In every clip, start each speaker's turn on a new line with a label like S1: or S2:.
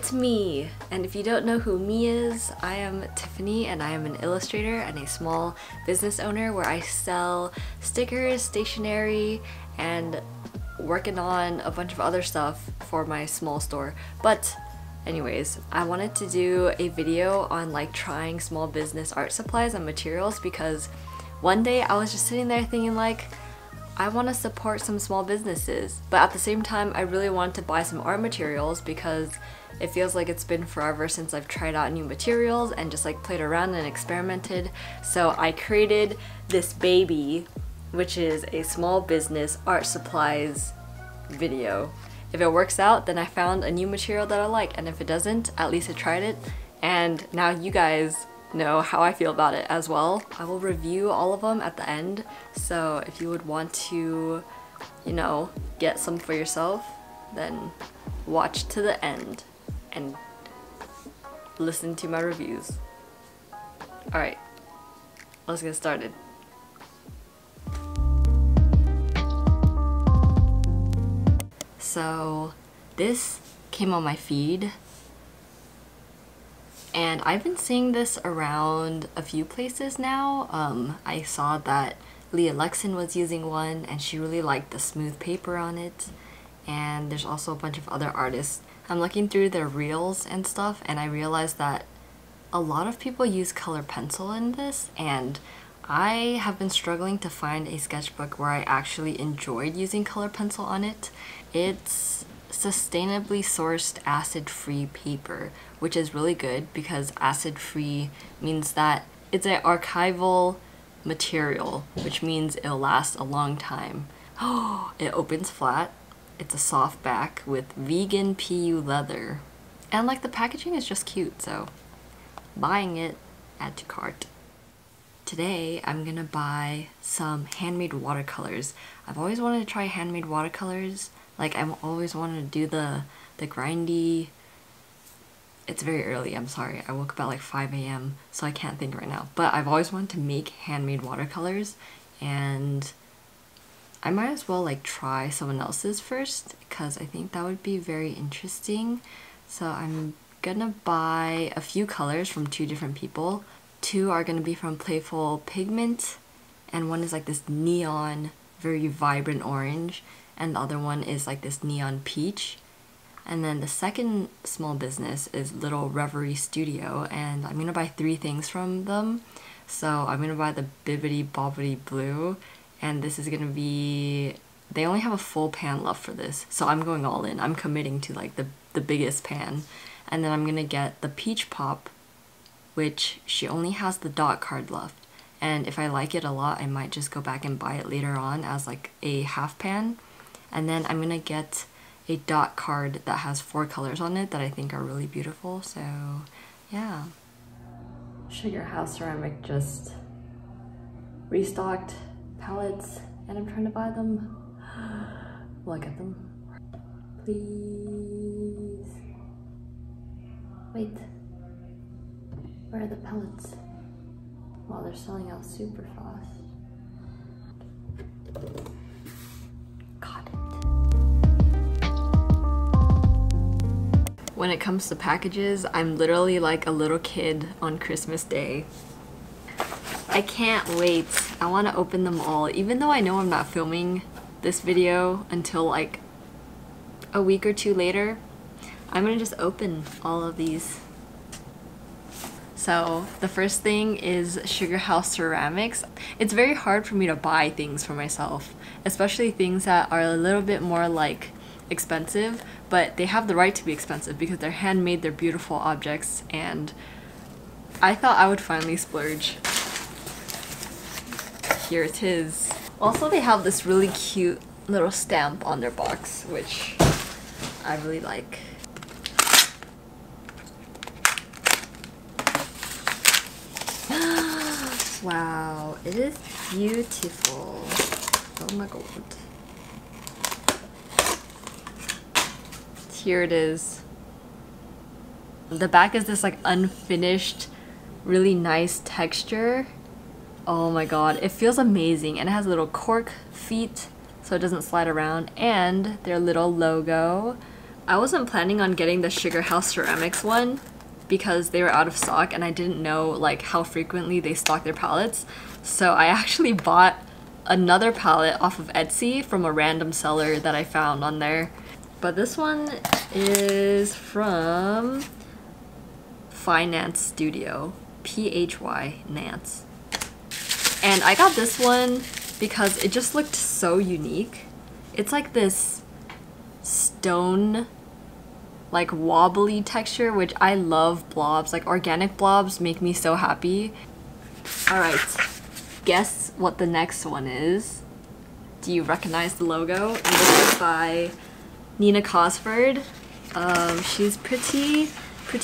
S1: It's me! And if you don't know who me is, I am Tiffany and I am an illustrator and a small business owner where I sell stickers, stationery, and working on a bunch of other stuff for my small store. But anyways, I wanted to do a video on like trying small business art supplies and materials because one day I was just sitting there thinking like, I want to support some small businesses, but at the same time I really wanted to buy some art materials because it feels like it's been forever since I've tried out new materials and just like played around and experimented. So I created this baby, which is a small business art supplies video. If it works out, then I found a new material that I like, and if it doesn't, at least I tried it, and now you guys know how I feel about it as well. I will review all of them at the end, so if you would want to, you know, get some for yourself, then watch to the end and listen to my reviews. Alright, let's get started. So this came on my feed and I've been seeing this around a few places now. I saw that Leah Lexon was using one and she really liked the smooth paper on it, and there's also a bunch of other artists. I'm looking through their reels and stuff and I realized that a lot of people use color pencil in this, and I have been struggling to find a sketchbook where I actually enjoyed using color pencil on it. It's sustainably sourced acid-free paper, which is really good because acid-free means that it's an archival material, which means it'll last a long time. Oh, it opens flat. It's a soft back with vegan PU leather. And like the packaging is just cute, so buying it, add to cart. Today I'm gonna buy some handmade watercolors. I've always wanted to try handmade watercolors. Like I've always wanted to do the grindy. It's very early, I'm sorry. I woke up at like 5 a.m. so I can't think right now. But I've always wanted to make handmade watercolors, and I might as well like try someone else's first because I think that would be very interesting. So I'm gonna buy a few colors from two different people. Two are gonna be from Playful Pigment, and one is like this neon, very vibrant orange, and the other one is like this neon peach. And then the second small business is Little Reverie Studio, and I'm gonna buy 3 things from them. So I'm gonna buy the Bibbidi Bobbidi Blue, and this is gonna be, they only have a full pan left for this, so I'm going all in. I'm committing to like the biggest pan. And then I'm gonna get the Peach Pop, which she only has the dot card left. And if I like it a lot, I might just go back and buy it later on as like a half pan. And then I'm gonna get a dot card that has 4 colors on it that I think are really beautiful, so yeah. SugarHouse Ceramic just restocked palettes and I'm trying to buy them. Look at them. Please. Wait. Where are the palettes? Wow, they're selling out super fast. Got it. When it comes to packages, I'm literally like a little kid on Christmas Day. I can't wait. I want to open them all, even though I know I'm not filming this video until like a week or 2 later. I'm gonna just open all of these. So the first thing is SugarHouse Ceramics. It's very hard for me to buy things for myself, especially things that are a little bit more like expensive, but they have the right to be expensive because they're handmade, they're beautiful objects, and I thought I would finally splurge. Here it is. Also, they have this really cute little stamp on their box, which I really like. Wow, it is beautiful. Oh my god. Here it is. The back is this like unfinished, really nice texture. Oh my god, it feels amazing, and it has little cork feet so it doesn't slide around, and their little logo, I wasn't planning on getting the SugarHouse ceramics one because they were out of stock and I didn't know like how frequently they stock their palettes. So I actually bought another palette off of Etsy from a random seller that I found on there. But this one is from Finance Studio, P-H-Y, Nance. And I got this one because it just looked so unique. It's like this stone, like wobbly texture, which I love blobs. Like organic blobs make me so happy. Alright, guess what the next one is. Do you recognize the logo? And this is by Nina Cosford. She's pretty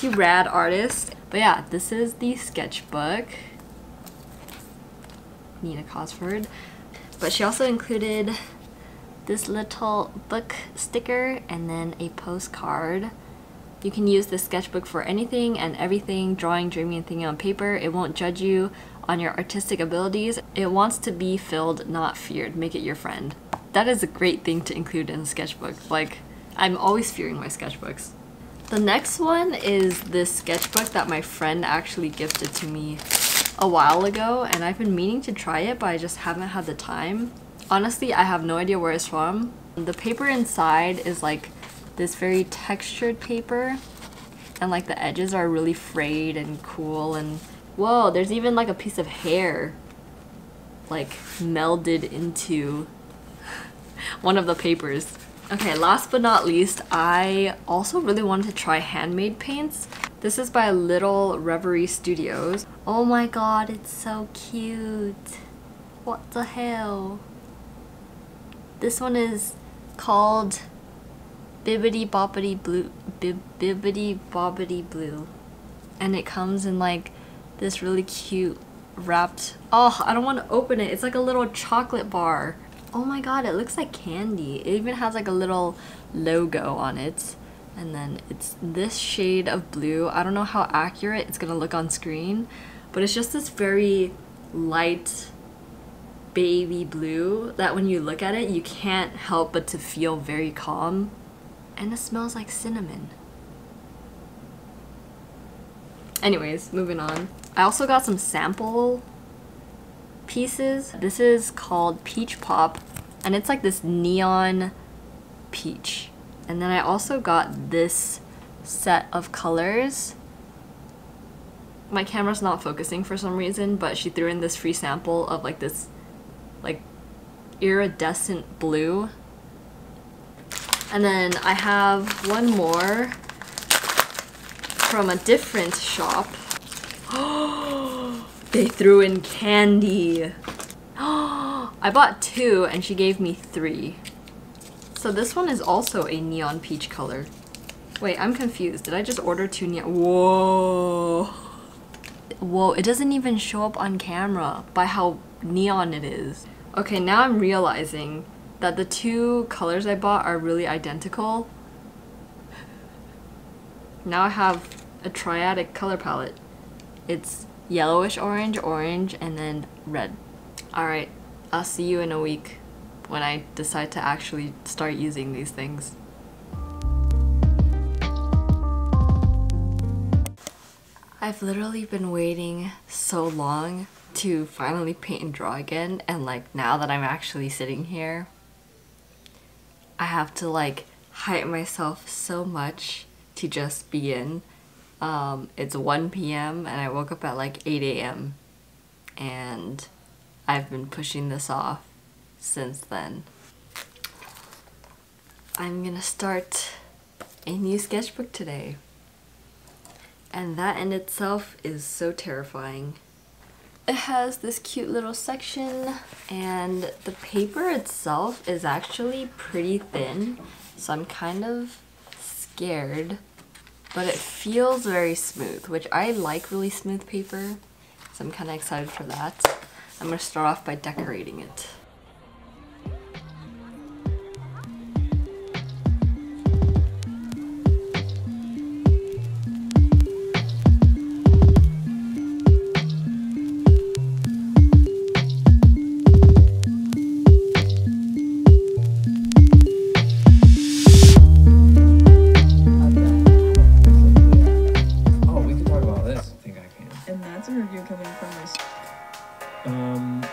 S1: rad artist. But yeah, this is the sketchbook. Nina Cosford. But she also included this little book sticker and then a postcard. You can use this sketchbook for anything and everything, drawing, dreaming, and thinking on paper. It won't judge you on your artistic abilities. It wants to be filled, not feared. Make it your friend. That is a great thing to include in a sketchbook. Like, I'm always fearing my sketchbooks. The next one is this sketchbook that my friend actually gifted to me a while ago, and I've been meaning to try it, but I just haven't had the time. Honestly, I have no idea where it's from. The paper inside is like this very textured paper, and like the edges are really frayed and cool, and whoa, there's even like a piece of hair like melded into one of the papers. Okay, last but not least, I also really wanted to try handmade paints. This is by Little Reverie Studios. Oh my god, it's so cute. What the hell? This one is called Bibbidi Bobbidi Blue. Bibbidi Bobbidi Blue. And it comes in like this really cute wrapped... Oh, I don't want to open it. It's like a little chocolate bar. Oh my god, it looks like candy. It even has like a little logo on it. And then it's this shade of blue. I don't know how accurate it's gonna look on screen, but it's just this very light baby blue that when you look at it, you can't help but to feel very calm. And it smells like cinnamon. Anyways, moving on. I also got some sample pieces. This is called Peach Pop, and it's like this neon peach. And then I also got this set of colors. My camera's not focusing for some reason, but she threw in this free sample of like this like iridescent blue. And then I have one more from a different shop. They threw in candy. I bought 2 and she gave me 3. So this one is also a neon peach color. Wait, I'm confused. Did I just order 2 neon? Whoa. Whoa, it doesn't even show up on camera by how neon it is. Okay, now I'm realizing that the 2 colors I bought are really identical. Now I have a triadic color palette. It's yellowish orange, orange, and then red. Alright, I'll see you in a week when I decide to actually start using these things. I've literally been waiting so long to finally paint and draw again, and like now that I'm actually sitting here, I have to like hype myself so much to just begin. It's 1 p.m. and I woke up at like 8 a.m. and I've been pushing this off since then. I'm gonna start a new sketchbook today. And that in itself is so terrifying. It has this cute little section, and the paper itself is actually pretty thin, so I'm kind of scared, but it feels very smooth, which I like really smooth paper, so I'm kind of excited for that. I'm gonna start off by decorating it.
S2: review coming from my...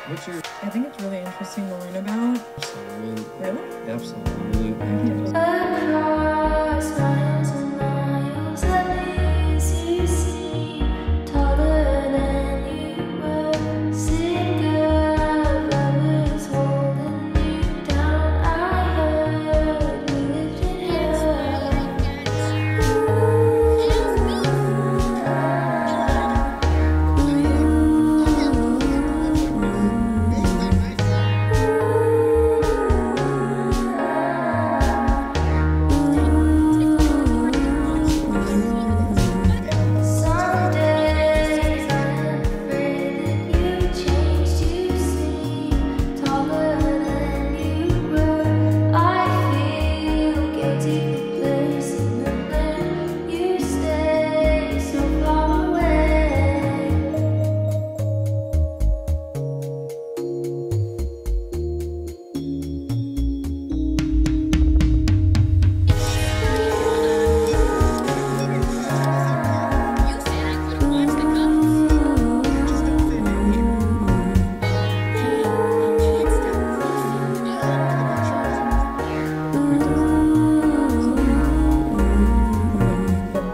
S3: What's your...
S2: I think it's really interesting to learn about.
S3: Absolutely.
S2: Really?
S3: Absolutely.
S2: I can't just...
S4: Across miles and miles, at least you seem taller than you were. Sick of lovers holding you down. I heard you lived in Some days I'm afraid that you changed. You seem taller than you were. I feel guilty for placing them there. You stay so far away.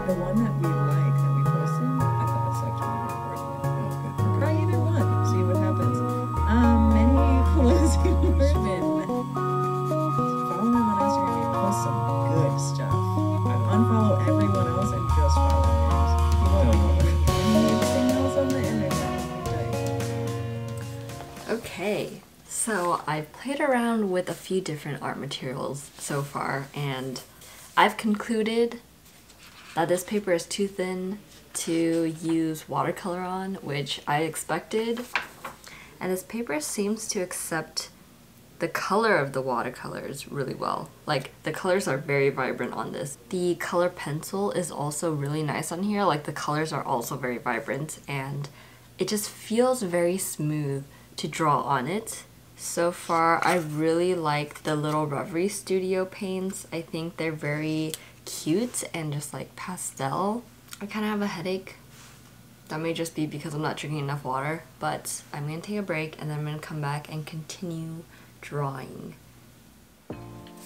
S2: The one that we like, that we posted, I thought it's actually really working. We'll try either one, see what happens. Many closing women. Follow him on Instagram, he posts some good stuff. Unfollow everyone else and just follow him. He won't be anything else on the internet.
S1: Okay, so I've played around with a few different art materials so far, and I've concluded that this paper is too thin to use watercolor on, which I expected. And this paper seems to accept the color of the watercolors really well. Like, the colors are very vibrant on this. The color pencil is also really nice on here. Like, the colors are also very vibrant, and it just feels very smooth to draw on it. So far, I really like the little Reverie Studio paints. I think they're very cute and just like pastel. I kind of have a headache. That may just be because I'm not drinking enough water, but I'm gonna take a break and then I'm gonna come back and continue drawing.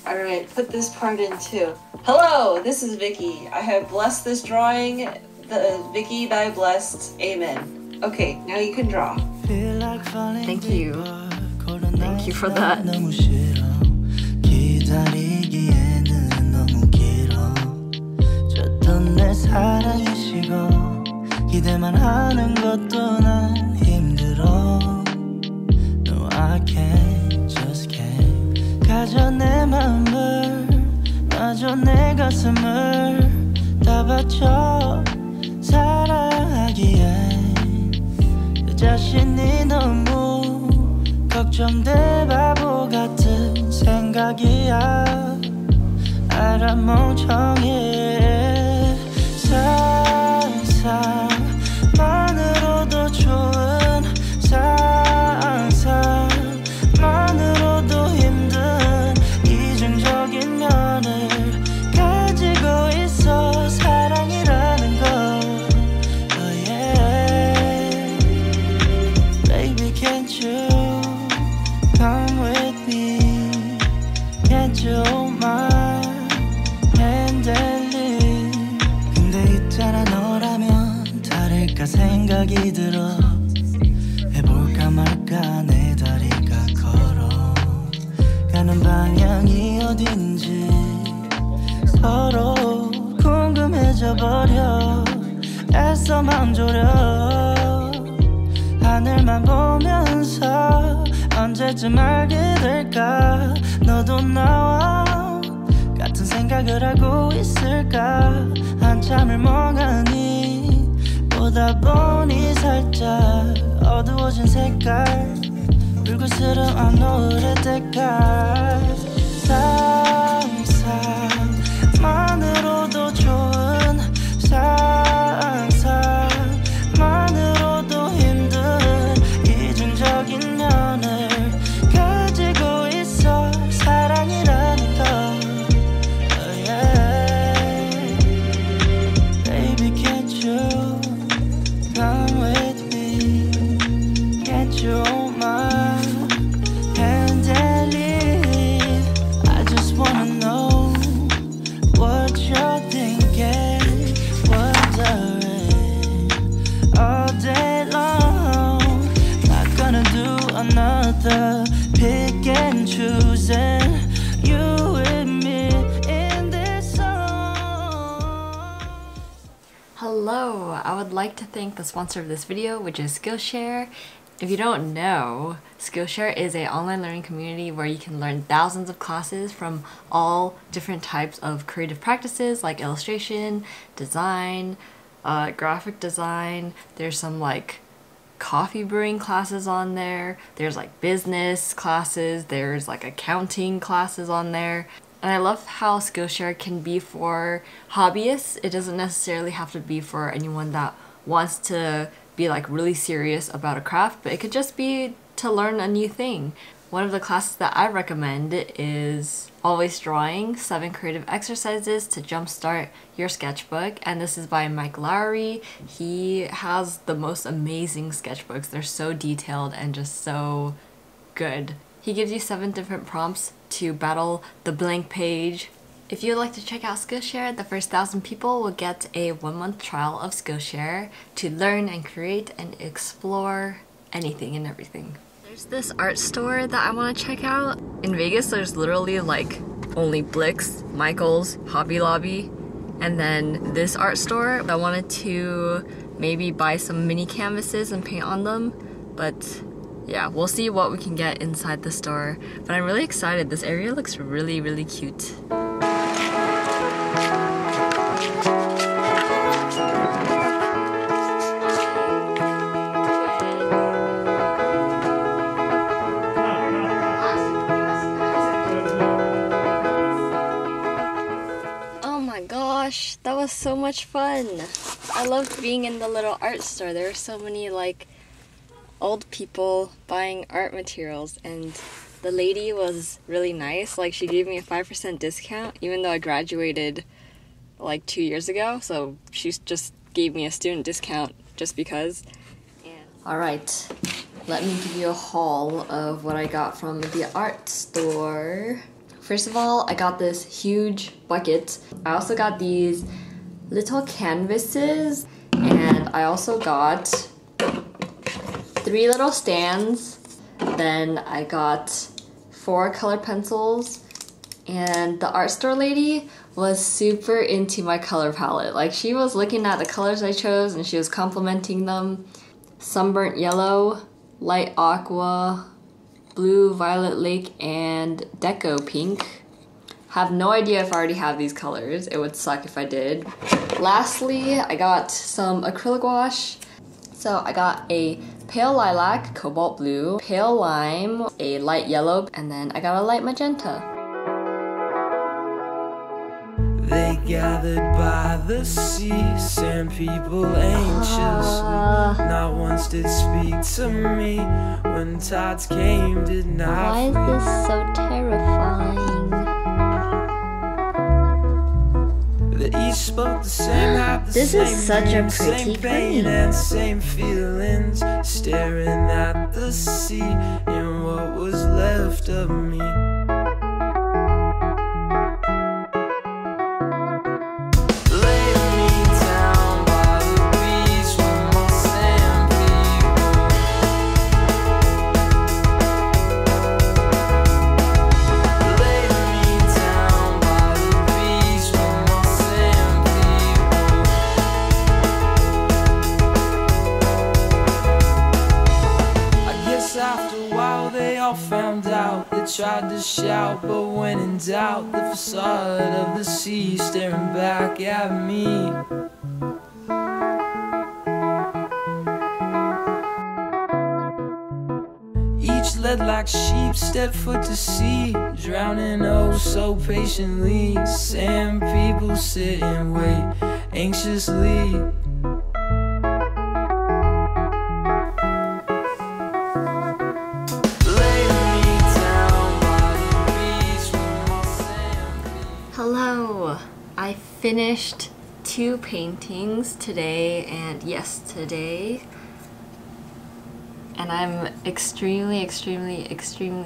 S5: Alright, put this part in too. Hello, this is Vicky. I have blessed this drawing. Vicky, thy blessed. Amen. Okay, now you can draw.
S1: Thank you. Thank you for that.
S6: 기대만 하는 것도 난 힘들어. No, I can't, just can't. 가져 내 마음을, 마저 내 가슴을 다 바쳐 사랑하기에 내 자신이 너무 걱정돼. 바보 같은 생각이야. 알아 멍청해. 상상만으로도 좋은 상상만으로도 힘든 이중적인 면을 가지고 있어. 사랑이라는 걸. Oh yeah. Baby, can't you come with me? Can't you hold my hand and leave? 근데 있잖아, 너라면 다를까 생각이 들어. 해볼까 말까 내 다리가 걸어 가는 방향이 어딘지 서로 궁금해져 버려. 애써 맘 졸여 하늘만 보면서 언제쯤 알게 될까. 너도 나와 같은 생각을 하고 있을까. 한참을 멍하니 보다 보니 살짝 어두워진 색깔. 불그스름한 노을의 때깔. 상상만으로도 좋은 상상만으로도 힘든 이중적인 면을 가지고 있어. 사랑이라는 걸. Oh yeah. Baby, can't you come with me?
S1: I would like to thank the sponsor of this video, which is Skillshare. If you don't know, Skillshare is an online learning community where you can learn thousands of classes from all different types of creative practices like illustration, design, graphic design. There's some like coffee brewing classes on there. There's like business classes. There's like accounting classes on there. And I love how Skillshare can be for hobbyists. It doesn't necessarily have to be for anyone that wants to be like really serious about a craft, but it could just be to learn a new thing. One of the classes that I recommend is Always Drawing, 7 Creative Exercises to Jumpstart Your Sketchbook. And this is by Mike Lowry. He has the most amazing sketchbooks. They're so detailed and just so good. He gives you 7 different prompts to battle the blank page. If you'd like to check out Skillshare, the first 1,000 people will get a 1-month trial of Skillshare to learn and create and explore anything and everything. There's this art store that I want to check out. In Vegas, there's literally like only Blick's, Michael's, Hobby Lobby, and then this art store. I wanted to maybe buy some mini canvases and paint on them, but yeah, we'll see what we can get inside the store. But I'm really excited. This area looks really, really cute. That was so much fun. I loved being in the little art store. There were so many like old people buying art materials, and the lady was really nice. Like, she gave me a 5% discount even though I graduated like 2 years ago, so she just gave me a student discount just because. Alright, let me give you a haul of what I got from the art store. First of all, I got this huge bucket. I also got these little canvases, and I also got 3 little stands. Then I got 4 color pencils, and the art store lady was super into my color palette. Like, she was looking at the colors I chose and she was complimenting them. Sunburnt yellow, light aqua, blue, violet lake, and deco pink. Have no idea if I already have these colors. It would suck if I did. Lastly, I got some acrylic gouache. So I got a pale lilac, cobalt blue, pale lime, a light yellow, and then I got a light magenta.
S6: They gathered by the sea, sand people anxiously. Not once did speak to me. When tides came, did not
S1: Why is this so terrifying?
S6: They each spoke the same, had the
S1: This
S6: same
S1: is such a
S6: dreams,
S1: pretty
S6: same pain
S1: green.
S6: and same feelings. Staring at the sea and what was left of me. Found out, they tried to shout, but when in doubt, the facade of the sea staring back at me. Each led like sheep, stepped foot to sea, drowning oh so patiently. Sand people sit and wait anxiously.
S1: Hello! I finished 2 paintings today and yesterday, and I'm extremely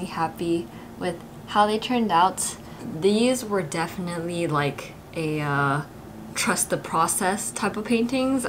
S1: happy with how they turned out. These were definitely like a trust the process type of paintings.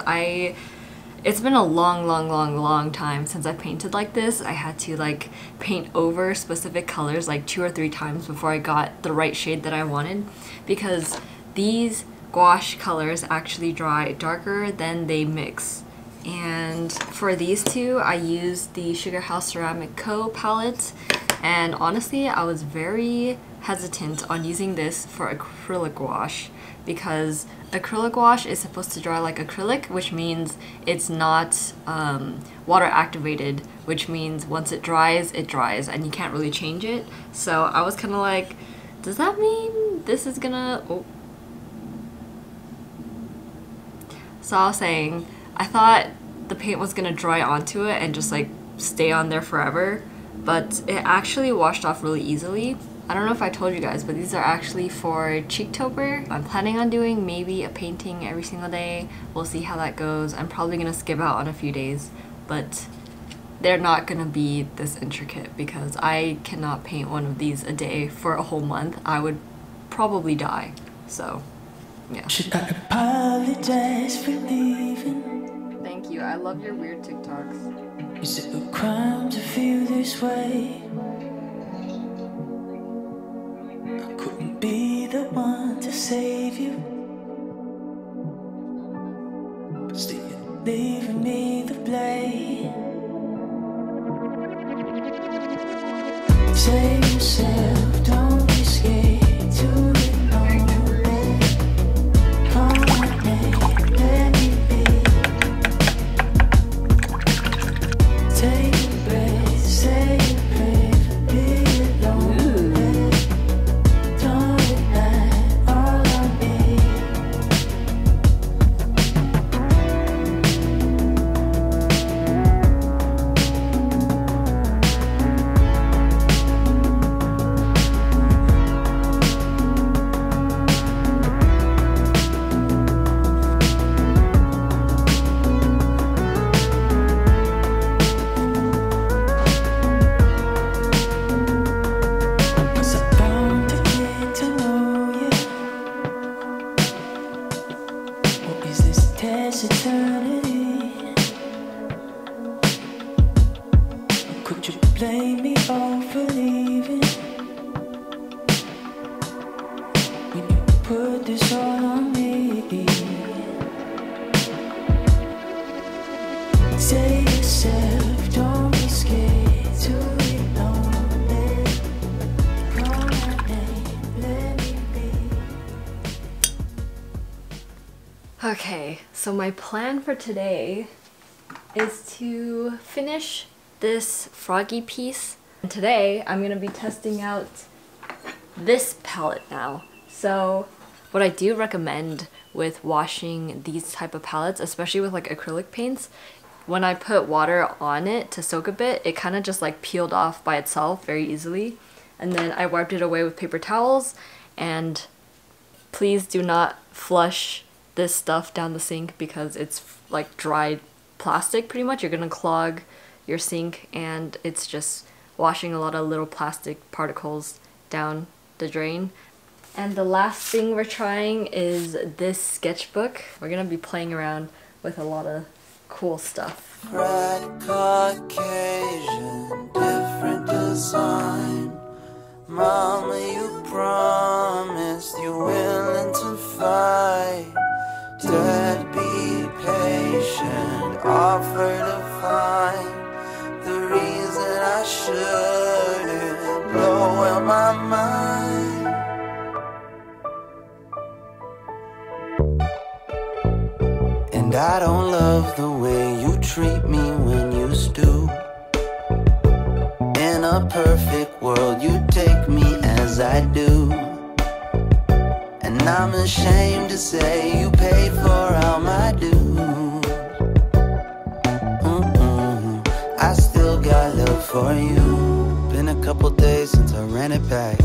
S1: It's been a long time since I painted like this. I had to like paint over specific colors like 2 or 3 times before I got the right shade that I wanted, because these gouache colors actually dry darker than they mix. And for these two, I used the SugarHouse Ceramic Co. palette, and honestly, I was very hesitant on using this for acrylic gouache because acrylic gouache is supposed to dry like acrylic, which means it's not water activated, which means once it dries, and you can't really change it. So I was kind of like, does that mean this is gonna... Oh. So I was saying, I thought the paint was gonna dry onto it and just like stay on there forever, but it actually washed off really easily. I don't know if I told you guys, but these are actually for Cheektober. I'm planning on doing maybe a painting every single day. We'll see how that goes. I'm probably gonna skip out on a few days, but they're not gonna be this intricate because I cannot paint one of these a day for a whole month. I would probably die. So, yeah.
S6: Should I apologize for leaving?
S1: Thank you. I love your weird TikToks.
S6: Is it a crime to feel this way? I couldn't be the one to save you, but still you're leaving me the blame. Save yourself, don't be scared to ignore it. Call my name, let me be. Take a breath, say a prayer for being alone. Don't ignite all on me. Was I bound to get to know you? Or is this test eternity? Or could you blame me all for leaving when you put this all on me? Say yourself, don't be scared to ignore it. Call my name, let me be.
S1: Okay, so my plan for today is to finish this froggy piece. And today I'm gonna be testing out this palette now. So what I do recommend with washing these type of palettes, especially with like acrylic paints, when I put water on it to soak a bit, it kind of just like peeled off by itself very easily. And then I wiped it away with paper towels. And please do not flush this stuff down the sink because it's like dried plastic pretty much. You're gonna clog your sink and it's just washing a lot of little plastic particles down the drain. And the last thing we're trying is this sketchbook. We're gonna be playing around with a lot of cool stuff.
S6: Red Caucasian, different design. Mama, you promised you're willing to fight. Dad, be patient, offer to find the reason I shouldn't blow in my mind. And I don't love the way you treat me when you stoop. In a perfect world, you take me as I do. And I'm ashamed to say you paid for all my dues. I still got love for you. Been a couple days since I ran it back.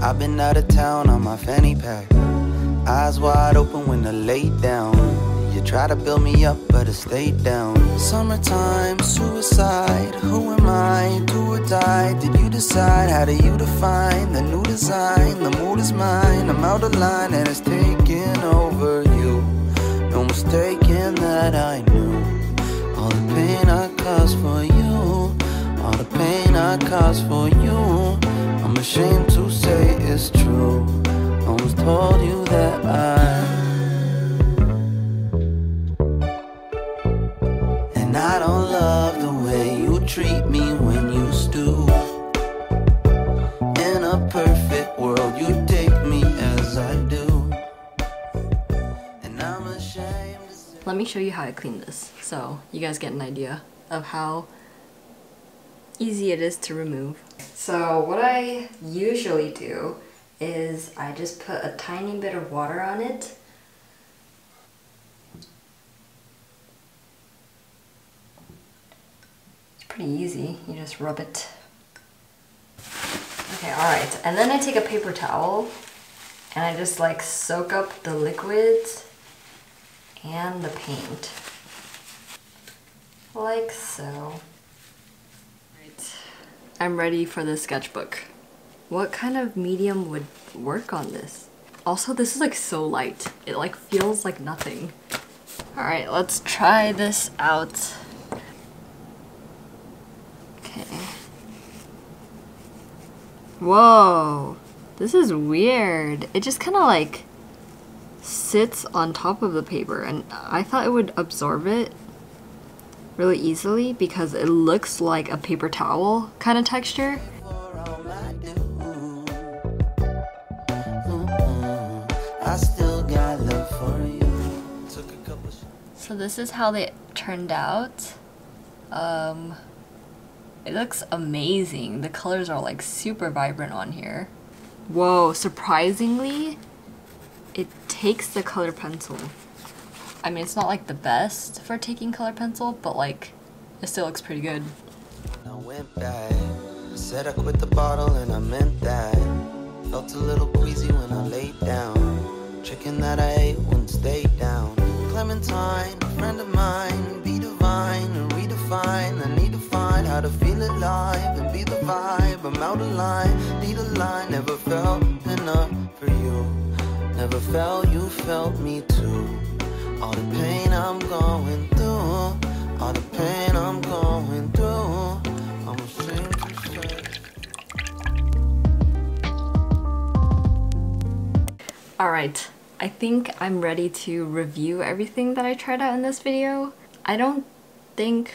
S6: I've been out of town on my fanny pack. Eyes wide open when I laid down. You try to build me up, but I stayed down. Summertime, suicide. Who am I, do or die? Did you decide? How do you define the new design? The mood is mine. I'm out of line and it's taking over you. No mistaking that I knew all the pain I caused for you. All the pain I caused for you. I'm ashamed to say it's true. Almost told you that I And I don't love the way you treat me when you stoop. In a perfect world, you take me as I do. And I'm ashamed to say.
S1: Let me show you how I clean this so you guys get an idea of how easy it is to remove. So what I usually do is I just put a tiny bit of water on it. It's pretty easy, you just rub it. Okay, alright, and then I take a paper towel and I just like soak up the liquids and the paint. Like so. Right. I'm ready for the sketchbook. What kind of medium would work on this? Also, this is like so light. It like feels like nothing. Alright, let's try this out. Okay. Whoa, this is weird. It just kind of like sits on top of the paper, and I thought it would absorb it really easily because it looks like a paper towel kind of texture.
S6: I still got love for you.
S1: So this is how they turned out. It looks amazing. The colors are like super vibrant on here. Whoa, surprisingly, it takes the color pencil. I mean, it's not like the best for taking color pencil, but like, it still looks pretty good.
S6: I went back, said I quit the bottle and I meant that. Felt a little queasy when I laid down. Chicken that I ate wouldn't stay down. Clementine, a friend of mine, be divine and redefine. I need to find how to feel alive and be the vibe. I'm out of line, need a line. Never felt enough for you. Never felt you felt me too. All the pain I'm going through, all the pain I'm going through, I'm ashamed to say.
S1: Alright, I think I'm ready to review everything that I tried out in this video. I don't think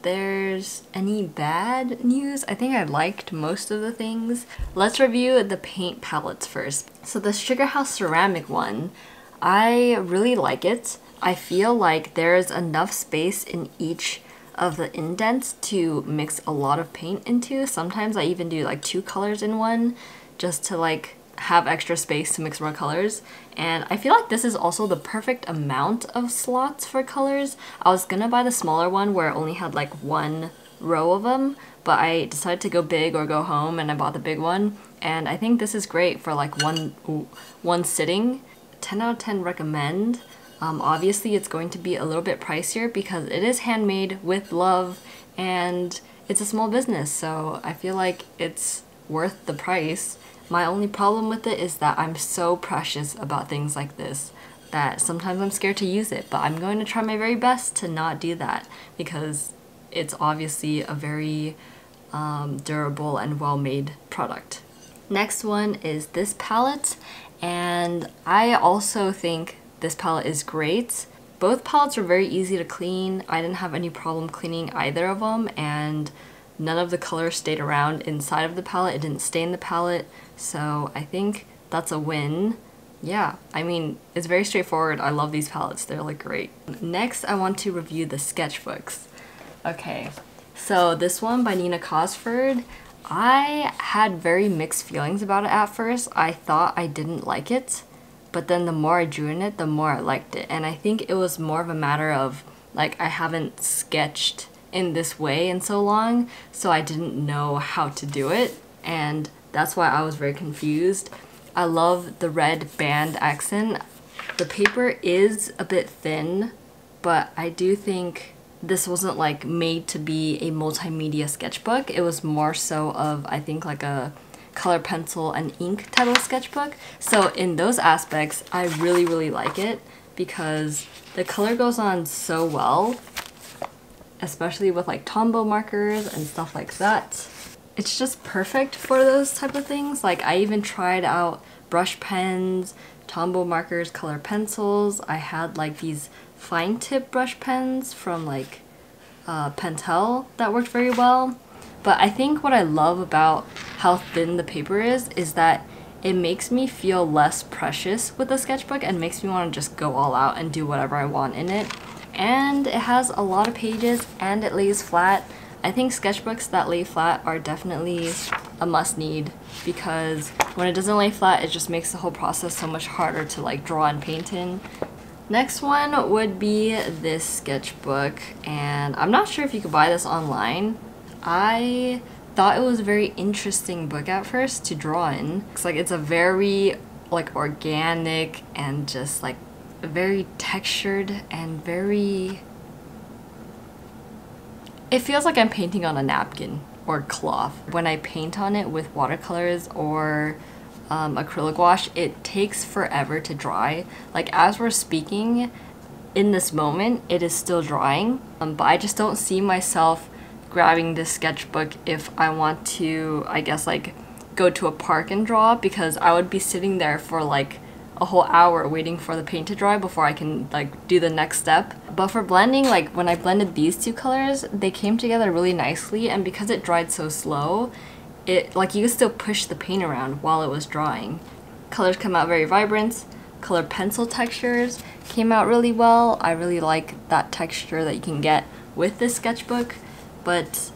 S1: there's any bad news. I think I liked most of the things. Let's review the paint palettes first. So the SugarHouse ceramic one, I really like it. I feel like there's enough space in each of the indents to mix a lot of paint into. Sometimes I even do like 2 colors in one just to like have extra space to mix more colors. And I feel like this is also the perfect amount of slots for colors. I was gonna buy the smaller one where it only had like 1 row of them, but I decided to go big or go home and I bought the big one. And I think this is great for like one sitting. 10 out of 10 recommend. Obviously it's going to be a little bit pricier because it is handmade with love and it's a small business, so I feel like it's worth the price. My only problem with it is that I'm so precious about things like this that sometimes I'm scared to use it, but I'm going to try my very best to not do that because it's obviously a very durable and well-made product. Next one is this palette, and I also think this palette is great. Both palettes are very easy to clean. I didn't have any problem cleaning either of them, and none of the colors stayed around inside of the palette. It didn't stain the palette, so I think that's a win. Yeah, I mean, it's very straightforward. I love these palettes. They're like great. Next, I want to review the sketchbooks. Okay, so this one by Nina Cosford, I had very mixed feelings about it at first. I thought I didn't like it, but then the more I drew in it, the more I liked it. And I think it was more of a matter of, like, I haven't sketched in this way in so long, so I didn't know how to do it, and that's why I was very confused. I love the red band accent. The paper is a bit thin, but I do think this wasn't like made to be a multimedia sketchbook. It was more so of, I think, like a color pencil and ink type of sketchbook. So in those aspects, I really, really like it because the color goes on so well, especially with like Tombow markers and stuff like that. It's just perfect for those type of things. Like I even tried out brush pens, Tombow markers, color pencils. I had like these fine tip brush pens from like Pentel that worked very well. But I think what I love about how thin the paper is that it makes me feel less precious with the sketchbook and makes me want to just go all out and do whatever I want in it. And it has a lot of pages and it lays flat. I think sketchbooks that lay flat are definitely a must-need, because when it doesn't lay flat, it just makes the whole process so much harder to like draw and paint in. Next one would be this sketchbook, and I'm not sure if you could buy this online. I thought it was a very interesting book at first to draw in. It's like it's a very like organic and just like very textured and very... It feels like I'm painting on a napkin or cloth. When I paint on it with watercolors or acrylic wash, it takes forever to dry. Like as we're speaking, in this moment, it is still drying. But I just don't see myself grabbing this sketchbook if I want to, I guess, like go to a park and draw, because I would be sitting there for like a whole hour waiting for the paint to dry before I can like do the next step. But for blending, like when I blended these two colors, they came together really nicely, and because it dried so slow, it like you could still push the paint around while it was drying. Colors come out very vibrant. Color pencil textures came out really well. I really like that texture that you can get with this sketchbook, but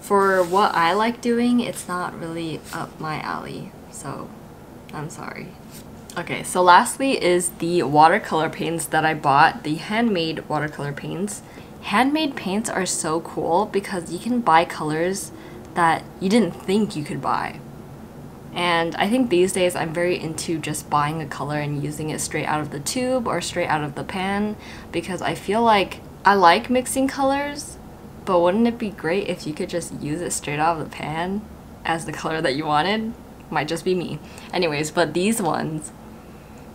S1: for what I like doing, it's not really up my alley, so I'm sorry. Okay, so lastly is the watercolor paints that I bought, the handmade watercolor paints. Handmade paints are so cool because you can buy colors that you didn't think you could buy. And I think these days I'm very into just buying a color and using it straight out of the tube or straight out of the pan, because I feel like I like mixing colors, but wouldn't it be great if you could just use it straight out of the pan as the color that you wanted? Might just be me. Anyways, but these ones,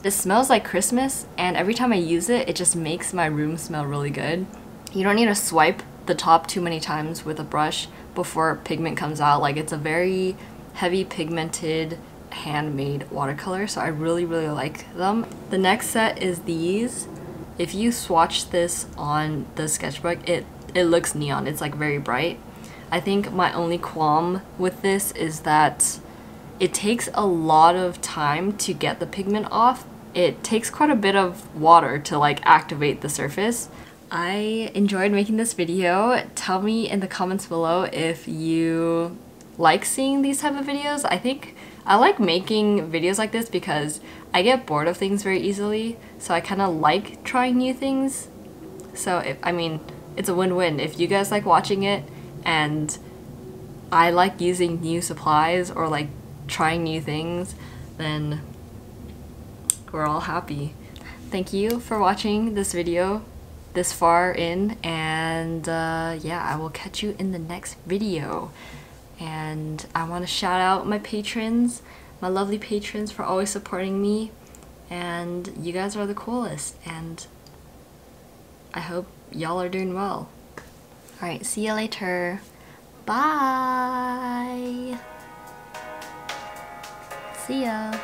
S1: it smells like Christmas, and every time I use it, it just makes my room smell really good. You don't need to swipe the top too many times with a brush before pigment comes out. Like, it's a very heavy pigmented handmade watercolor, so I really like them. The next set is these. If you swatch this on the sketchbook, it looks neon. It's like very bright. I think my only qualm with this is that it takes a lot of time to get the pigment off. It takes quite a bit of water to like activate the surface. I enjoyed making this video. Tell me in the comments below if you like seeing these type of videos. I think I like making videos like this because I get bored of things very easily, so I kind of like trying new things. So I mean, it's a win-win. If you guys like watching it and I like using new supplies or like trying new things, then we're all happy. Thank you for watching this video this far in, and yeah, I will catch you in the next video. And I want to shout out my patrons, my lovely patrons, for always supporting me, and you guys are the coolest, and I hope y'all are doing well. Alright, see you later. Bye! See ya!